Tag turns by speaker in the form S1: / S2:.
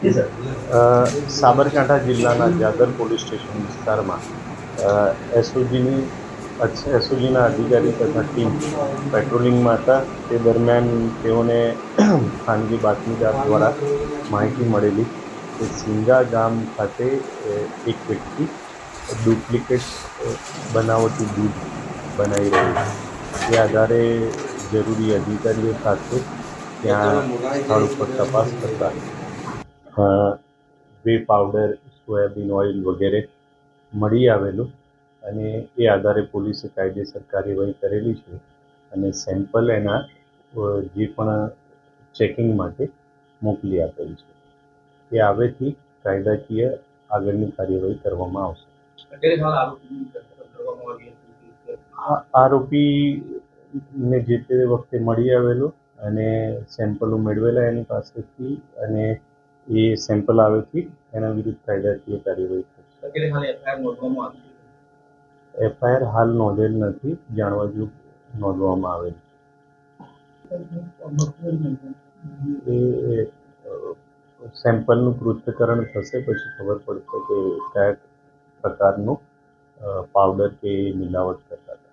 S1: સાબરકાંઠા જિલ્લાના જાદર police station વિસ્તારમાં એસઓજીના અધિકારી તથા ટીમ પેટ્રોલિંગમાં હતા. તે દરમિયાન તેઓને ખાનગી બાતમીદાર દ્વારા માહિતી મળેલી કે સિંગા ગામ ખાતે એક વ્યક્તિ ડુપ્લિકેટ બનાવટી દૂધ બનાવી રહ્યો છે. તે આધારે જરૂરી અધિકારીઓ સાથે ત્યાં સ્થળ ઉપર તપાસ કરતા વે પાવડર, સોયાબીન ઓઇલ વગેરે મળી આવેલું અને એ આધારે પોલીસે કાયદેસર કાર્યવાહી કરેલી છે અને સેમ્પલ એના જે પણ ચેકિંગ માટે મોકલી આપેલ છે. એ આવેથી કાયદાકીય આગળની કાર્યવાહી કરવામાં આવશે. આરોપીને જે તે વખતે મળી આવેલું અને સેમ્પલો મેળવેલા એની પાસેથી અને એ સેમ્પલ આવેથી એના વિરુદ્ધ કાયદાકીય કાર્યવાહી થશે. એફઆઈઆર હાલ નોંધેલ નથી, જાણવા જોગ નોંધવામાં આવેલ છે. એ સેમ્પલનું પૃથ્થકરણ થશે પછી ખબર પડશે કે કયા પ્રકારનું પાવડર કે મિલાવટ કરતા હતા.